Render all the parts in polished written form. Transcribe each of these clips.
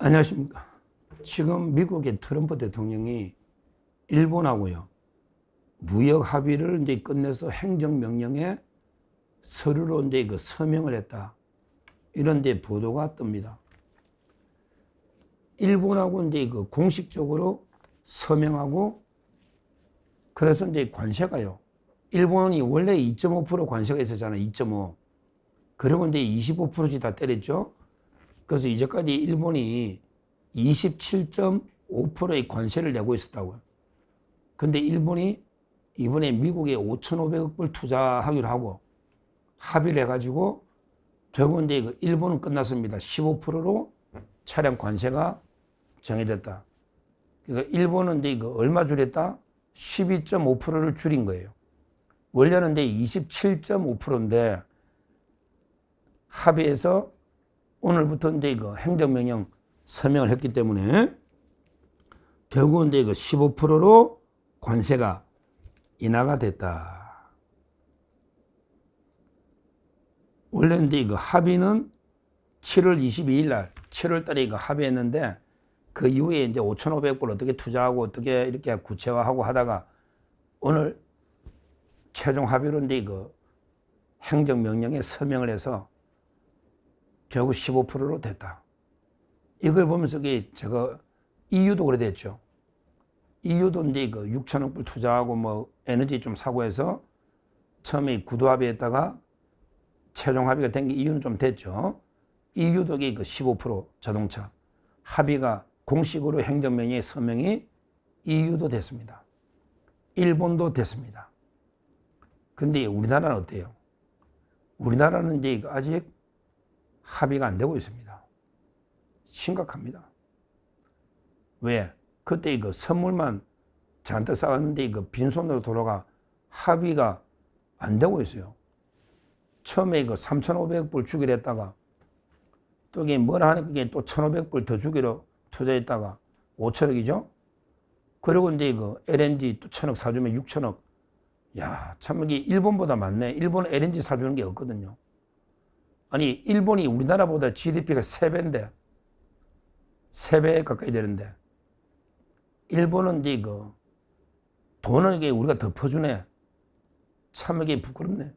안녕하십니까. 지금 미국의 트럼프 대통령이 일본하고요, 무역 합의를 이제 끝내서 행정명령에 서류로 이제 서명을 했다. 이런 데 보도가 뜹니다. 일본하고 이제 공식적으로 서명하고, 그래서 이제 관세가요, 일본이 원래 2.5% 관세가 있었잖아요. 2.5. 그리고 이제 25%씩 다 때렸죠. 그래서 이제까지 일본이 27.5%의 관세를 내고 있었다고요. 근데 일본이 이번에 미국에 5,500억 불 투자하기로 하고 합의를 해가지고 결국 이제 일본은 끝났습니다. 15%로 차량 관세가 정해졌다. 그러니까 일본은 이제 얼마 줄였다? 12.5%를 줄인 거예요. 원래는 이제 27.5%인데 합의해서 오늘부터 이제 행정명령 서명을 했기 때문에 결국은 이제 15%로 관세가 인하가 됐다. 원래 이제 합의는 7월 22일 날, 7월 달에 합의했는데 그 이후에 이제 5,500불 어떻게 투자하고 어떻게 이렇게 구체화하고 하다가 오늘 최종 합의로 이제 행정명령에 서명을 해서 결국 15%로 됐다. 이걸 보면서 제가 EU도 그래 됐죠. EU도 이제 6천억 불 투자하고 뭐 에너지 좀 사고 해서 처음에 구도 합의했다가 최종 합의가 된 게 EU는 좀 됐죠. EU도 15% 자동차 합의가 공식으로 행정명령의 서명이 EU도 됐습니다. 일본도 됐습니다. 근데 우리나라는 어때요? 우리나라는 이제 아직 합의가 안 되고 있습니다. 심각합니다. 왜? 그때 선물만 잔뜩 싸왔는데 빈손으로 돌아가 합의가 안 되고 있어요. 처음에 3,500불 주기로 했다가 또 이게 뭐라 하니까 그게 또 1,500불 더 주기로 투자했다가 5천억이죠? 그리고 이제 LNG 또 1,000억 사주면 6천억. 야, 참 이게 일본보다 많네. 일본 LNG 사주는 게 없거든요. 아니, 일본이 우리나라보다 GDP가 3배인데, 3배 가까이 되는데, 일본은 이제 돈은 이게 우리가 더 퍼주네. 참 이게 부끄럽네.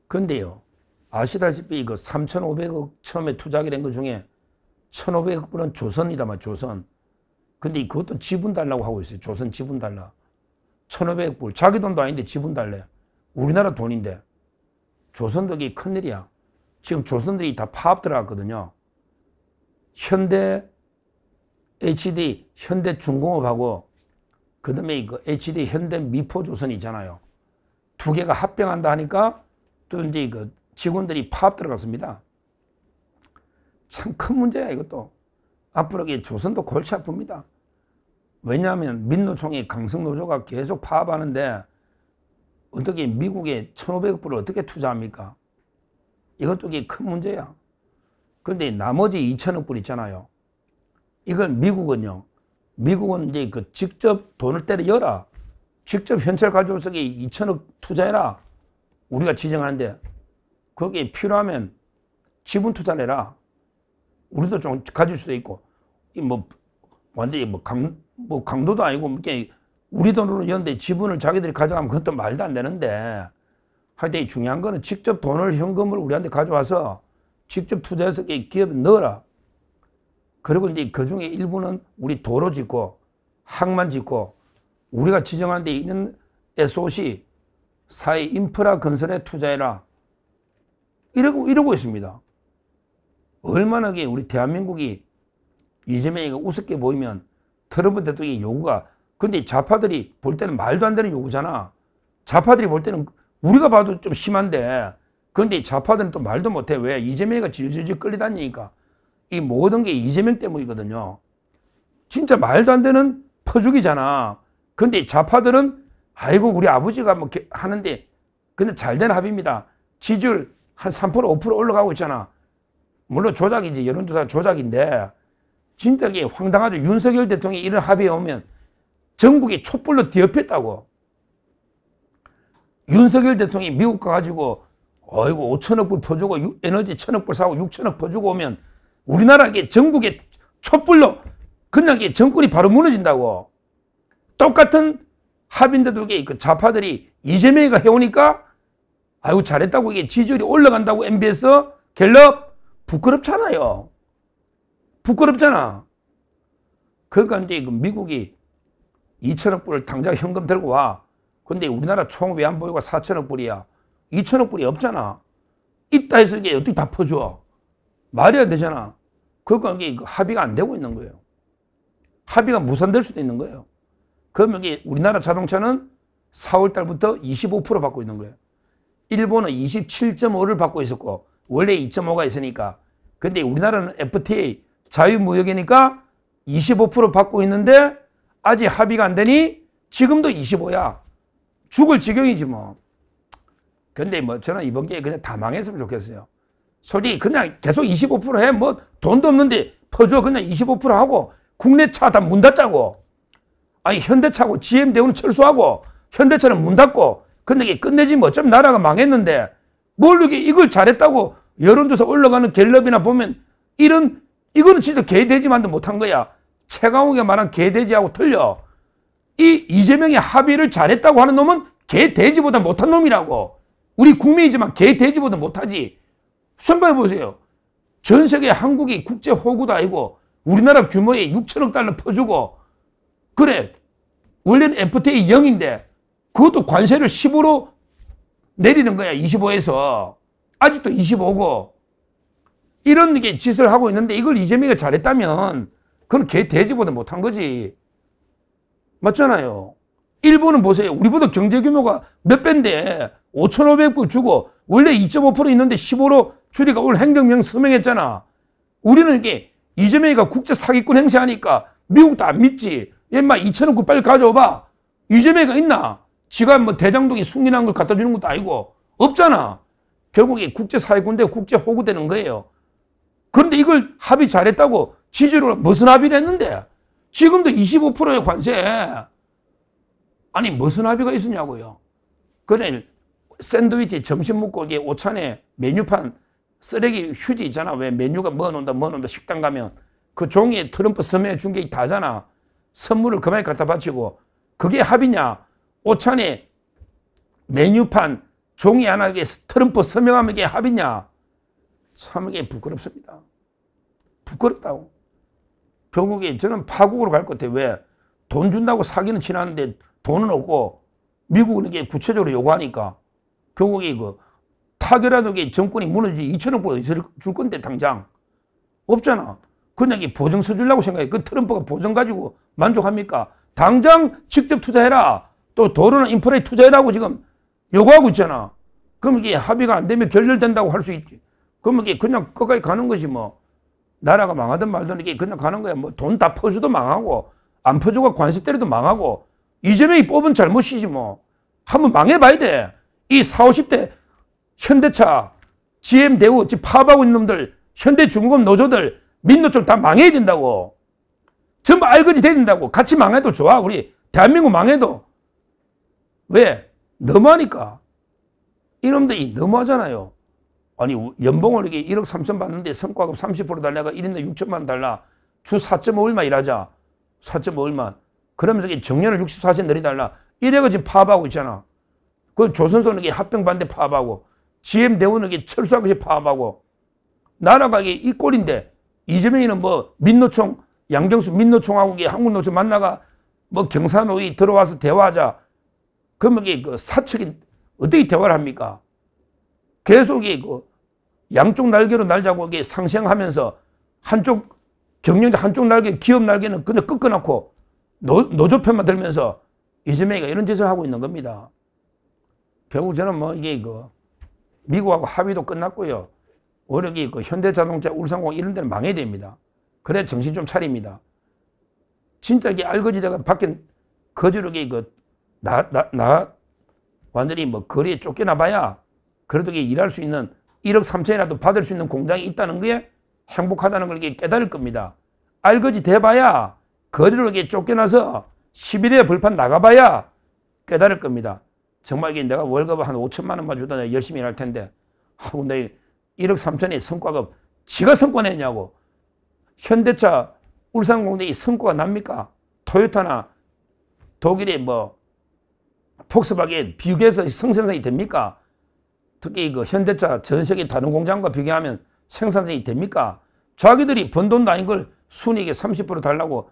근데요, 아시다시피 3,500억 처음에 투자하게 된 것 중에 1,500억 불은 조선이다만, 조선. 근데 그것도 지분 달라고 하고 있어요. 조선 지분 달라. 1,500억 불. 자기 돈도 아닌데 지분 달래. 우리나라 돈인데. 조선도 이게 큰일이야. 지금 조선들이 다 파업 들어갔거든요. 현대 HD, 현대중공업하고 그 다음에 HD, 현대미포조선 있잖아요. 두 개가 합병한다 하니까 또 이제 직원들이 파업 들어갔습니다. 참 큰 문제야, 이것도. 앞으로 조선도 골치 아픕니다. 왜냐하면 민노총이 강성노조가 계속 파업하는데 어떻게 미국에 1,500억 불을 어떻게 투자합니까? 이것도 큰 문제야. 그런데 나머지 2,000억 불 있잖아요. 이걸 미국은 이제 직접 돈을 때려 열어. 직접 현찰 가져와서 2,000억 투자해라. 우리가 지정하는데 거기에 필요하면 지분 투자를 해라. 우리도 좀 가질 수도 있고, 완전히 강도도 아니고, 우리 돈으로 연대 지분을 자기들이 가져가면 그것도 말도 안 되는데, 하여튼 중요한 거는 직접 돈을, 현금을 우리한테 가져와서 직접 투자해서 기업에 넣어라. 그리고 이제 그 중에 일부는 우리 도로 짓고, 항만 짓고, 우리가 지정한 데 있는 SOC, 사회 인프라 건설에 투자해라. 이러고 있습니다. 얼마나 우리 대한민국이 이재명이가 우습게 보이면 트럼프 대통령의 요구가, 근데 좌파들이 볼 때는 말도 안 되는 요구잖아. 좌파들이 볼 때는 우리가 봐도 좀 심한데, 그런데 좌파들은 또 말도 못해. 왜? 이재명이가 질질 끌려다니니까. 이 모든 게 이재명 때문이거든요. 진짜 말도 안 되는 퍼주기잖아. 근데 좌파들은 아이고 우리 아버지가 뭐 하는데, 근데 잘된 합의입니다. 지지율 한 3%, 5% 올라가고 있잖아. 물론 조작이지, 여론조사 조작인데 진짜 이게 황당하죠. 윤석열 대통령이 이런 합의에 오면 전국이 촛불로 뒤엎였다고. 윤석열 대통령이 미국 가가지고 어이구 5천억 불 퍼주고 에너지 1,000억 불 사고 6천억 퍼주고 오면 우리나라 전국에 촛불로 그냥 정권이 바로 무너진다고. 똑같은 합인데도 그 좌파들이 이재명이가 해오니까 아이고 잘했다고 이게 지지율이 올라간다고 MBS 갤럽 부끄럽잖아요. 부끄럽잖아. 그러니까 이제 미국이 2천억 불을 당장 현금 들고 와. 근데 우리나라 총 외환보유가 4천억 불이야. 2천억 불이 없잖아. 있다 해서 이게 어떻게 다 퍼줘? 말이 안 되잖아. 그러니까 이게 합의가 안 되고 있는 거예요. 합의가 무산될 수도 있는 거예요. 그러면 이게 우리나라 자동차는 4월 달부터 25% 받고 있는 거예요. 일본은 27.5를 받고 있었고 원래 2.5가 있으니까. 근데 우리나라는 FTA 자유무역이니까 25% 받고 있는데 아직 합의가 안 되니 지금도 25야. 죽을 지경이지 뭐. 근데 뭐 저는 이번 기회에 그냥 다 망했으면 좋겠어요. 솔직히 그냥 계속 25% 해. 뭐 돈도 없는데 퍼줘. 그냥 25% 하고 국내 차 다 문 닫자고. 아니 현대차고 GM대우는 철수하고 현대차는 문 닫고. 근데 이게 끝내지 뭐. 어차피 나라가 망했는데 뭘 이걸 잘했다고 여론조사 올라가는 갤럽이나 보면 이거는 진짜 개돼지만도 못한 거야. 최강욱이 말한 개돼지하고 틀려. 이 이재명이 합의를 잘했다고 하는 놈은 개돼지보다 못한 놈이라고. 우리 국민이지만 개돼지보다 못하지. 생각해 보세요. 전 세계 한국이 국제 호구도 아니고 우리나라 규모에 6천억 달러 퍼주고 그래 원래는 FTA 0인데 그것도 관세를 10으로 내리는 거야. 25에서 아직도 25고 이런 게 짓을 하고 있는데 이걸 이재명이 잘했다면 그건 개돼지보다 못한 거지. 맞잖아요. 일본은 보세요. 우리보다 경제 규모가 몇 배인데 5,500불 주고 원래 2.5% 있는데 15로 줄이가 오늘 행정명 서명했잖아. 우리는 이게 이재명이가 국제 사기꾼 행세하니까 미국도 안 믿지. 얘마 2,000억 불 빨리 가져와봐. 이재명이가 있나? 지가 뭐 대장동이 승인한 걸 갖다 주는 것도 아니고 없잖아. 결국에 국제 사기꾼 되고 국제 호구 되는 거예요. 그런데 이걸 합의 잘했다고 지지율을 무슨 합의를 했는데 지금도 25%의 관세. 아니 무슨 합의가 있었냐고요. 그래 샌드위치 점심 먹고 이게 오찬에 메뉴판 쓰레기 휴지 있잖아. 왜 메뉴가 뭐 넣는다 식당 가면 그 종이에 트럼프 서명해 준 게 다잖아. 선물을 그만에 갖다 바치고 그게 합의냐. 오찬에 메뉴판 종이 하나에 트럼프 서명하면 이게 합의냐. 참 이게 부끄럽습니다. 부끄럽다고. 결국에 저는 파국으로 갈 것 같아요. 왜? 돈 준다고 사기는 치는데 돈은 없고 미국은 이게 구체적으로 요구하니까 결국에 타결하는 게 정권이 무너지지 2천억 불 줄 건데 당장 없잖아. 그냥 보증서 주려고 생각해. 그 트럼프가 보증 가지고 만족합니까? 당장 직접 투자해라. 또 도로나 인프라에 투자해라고 지금 요구하고 있잖아. 그럼 이게 합의가 안 되면 결렬된다고 할 수 있지. 그러면 이게 그냥 끝까지 가는 거지 뭐. 나라가 망하든 말든 이게 그냥 가는 거야. 뭐 돈 다 퍼줘도 망하고 안 퍼주고 관세 때려도 망하고 이재명이 뽑은 잘못이지 뭐. 한번 망해봐야 돼. 이 40, 50대 현대차, GM대우 지금 파업하고 있는 놈들, 현대중공업 노조들, 민노총 다 망해야 된다고. 전부 알거지 돼야 된다고. 같이 망해도 좋아. 우리 대한민국 망해도. 왜? 너무하니까. 이놈들이 너무하잖아요. 아니 연봉을 이렇게 1억 3천 받는데 성과급 30% 달라가 1인당 6천만 원 달라. 주 4.5일만 일하자. 4.5일만. 그러면서 정년을 64세 내려달라. 이래가 지금 파업하고 있잖아. 그 조선소는 이게 합병 반대 파업하고 GM대우는 이게 철수하고 파업하고 나라가 이게 이 꼴인데 이재명이는 뭐 민노총 양경수 민노총하고 한국노총 만나가 뭐 경사노위 들어와서 대화하자. 그러면 이게 그 사측이 어떻게 대화를 합니까? 계속 양쪽 날개로 날자고 이게 상생하면서 한쪽 경영자 한쪽 날개 기업 날개는 그냥 꺾어놓고 노조 편만 들면서 이재명이가 이런 짓을 하고 있는 겁니다. 결국 저는 뭐 이게 미국하고 합의도 끝났고요. 오히려 현대자동차, 울산공항 이런 데는 망해야 됩니다. 그래 정신 좀 차립니다. 진짜 이게 알거지대가 밖에 거지로 완전히 뭐 거리에 쫓겨나 봐야 그래도 일할 수 있는 1억 3천이라도 받을 수 있는 공장이 있다는 게 행복하다는 걸 깨달을 겁니다. 알거지 돼봐야 거리로 쫓겨나서 10일에 벌판 나가봐야 깨달을 겁니다. 정말 이게 내가 월급을 한 5천만 원만 주다 내가 열심히 일할 텐데 하고 내 1억 3천의 성과급 지가 성과 내냐고. 현대차 울산공장이 성과가 납니까? 토요타나 독일의 뭐 폭스바겐 비교해서 생산성이 됩니까? 특히 그 현대차 전 세계 다른 공장과 비교하면 생산성이 됩니까? 자기들이 번 돈도 아닌 걸 순이익에 30% 달라고,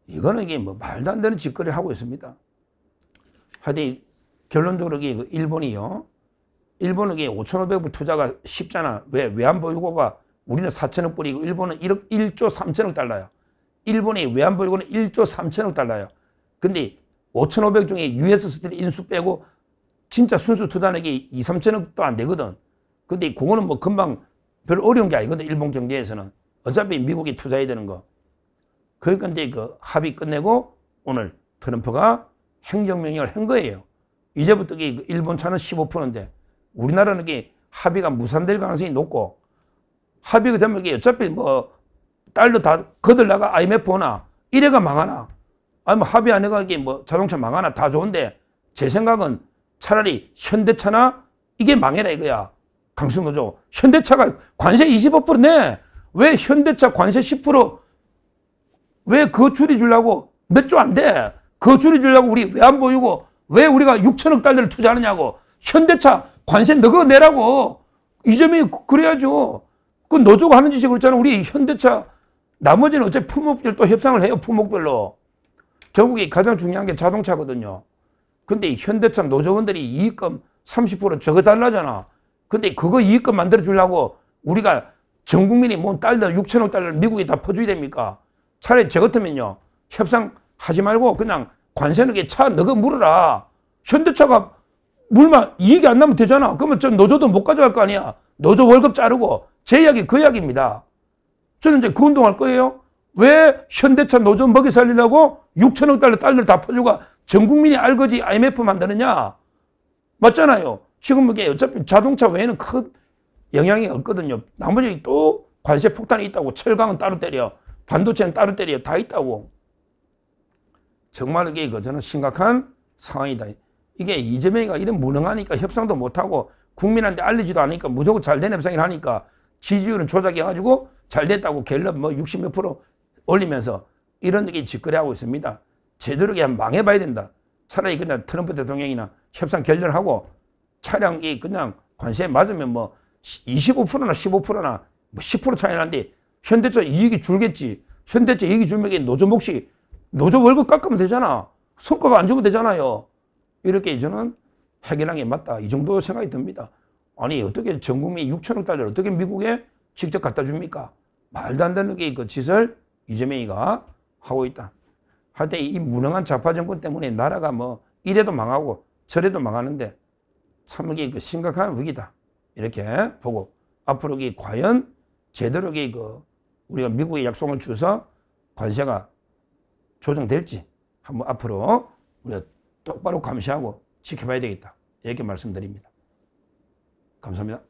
이거는 이게 뭐 말도 안 되는 짓거리를 하고 있습니다. 하여튼 결론적으로 이게 일본이요. 일본은 5,500불 투자가 쉽잖아. 왜? 외환보유고가 우리는 4천억 불이고 일본은 1조 3천억 달러야. 일본의 외환보유고는 1조 3천억 달러야. 근데 5,500 중에 US 스틸 인수 빼고 진짜 순수 투자액이 2, 3천억도 안 되거든. 근데 그거는 뭐 금방 별 어려운 게 아니거든. 일본 경제에서는. 어차피 미국이 투자해야 되는 거. 그러니까 이제 그 합의 끝내고 오늘 트럼프가 행정명령을 한 거예요. 이제부터 일본 차는 15%인데 우리나라는 이게 합의가 무산될 가능성이 높고, 합의가 되면 이게 어차피 뭐 달러 다 거들다가 IMF 오나 이래가 망하나, 아니 뭐 합의 안 해가 이게 뭐 자동차 망하나 다 좋은데, 제 생각은 차라리 현대차나 이게 망해라 이거야. 강승노조 현대차가 관세 25% 내. 왜 현대차 관세 10% 왜 그거 줄여주려고 몇 조 안 돼. 그거 줄여주려고 우리 외환보유고 왜 우리가 6천억 달러를 투자하느냐고. 현대차 관세 너가 내라고. 이재명이 그래야죠. 그 노조가 하는 짓이 그렇잖아. 우리 현대차 나머지는 어차피 품목별 또 협상을 해요. 품목별로. 결국에 가장 중요한 게 자동차거든요. 근데 현대차 노조원들이 이익금 30% 적어달라잖아. 근데 그거 이익금 만들어주려고 우리가 전 국민이 뭔 달러 6천억 달러를 미국에 다 퍼줘야 됩니까? 차라리 저 같으면요. 협상하지 말고 그냥 관세는 차 너가 물어라. 현대차가 물만 이익이 안 나면 되잖아. 그러면 저 노조도 못 가져갈 거 아니야. 노조 월급 자르고. 제 이야기 그 이야기입니다. 저는 이제 그 운동할 거예요. 왜 현대차 노조 먹이 살리려고 6천억 달러를 다 퍼주고 전 국민이 알거지 IMF 만드느냐. 맞잖아요. 지금 이게 어차피 자동차 외에는 큰 영향이 없거든요. 나머지 또 관세 폭탄이 있다고. 철강은 따로 때려. 반도체는 따로 때려. 다 있다고. 정말 이게 저는 심각한 상황이다. 이게 이재명이가 이런 무능하니까 협상도 못하고 국민한테 알리지도 않으니까 무조건 잘된 협상을 하니까 지지율은 조작해가지고 잘됐다고 갤럽 뭐 60몇 프로 올리면서 이런 게 짓거리하고 있습니다. 제대로 그냥 망해봐야 된다. 차라리 그냥 트럼프 대통령이나 협상 결렬하고 차량이 그냥 관세에 맞으면 뭐 25%나 15%나 뭐 10% 차이 나는데 현대차 이익이 줄겠지. 현대차 이익이 줄면 노조 몫이 노조 월급 깎으면 되잖아. 성과가 안 주면 되잖아요. 이렇게 저는 해결한 게 맞다. 이 정도 생각이 듭니다. 아니 어떻게 전 국민 6천억 달러를 어떻게 미국에 직접 갖다 줍니까? 말도 안 되는 게 그 짓을 이재명이가 하고 있다. 하여튼 이 무능한 좌파 정권 때문에 나라가 뭐 이래도 망하고 저래도 망하는데 참 이게 그 심각한 위기다. 이렇게 보고 앞으로 이게 과연 제대로 이게 그 우리가 미국에 약속을 주서 관세가 조정될지 한번 앞으로 우리가 똑바로 감시하고 지켜봐야 되겠다. 이렇게 말씀드립니다. 감사합니다.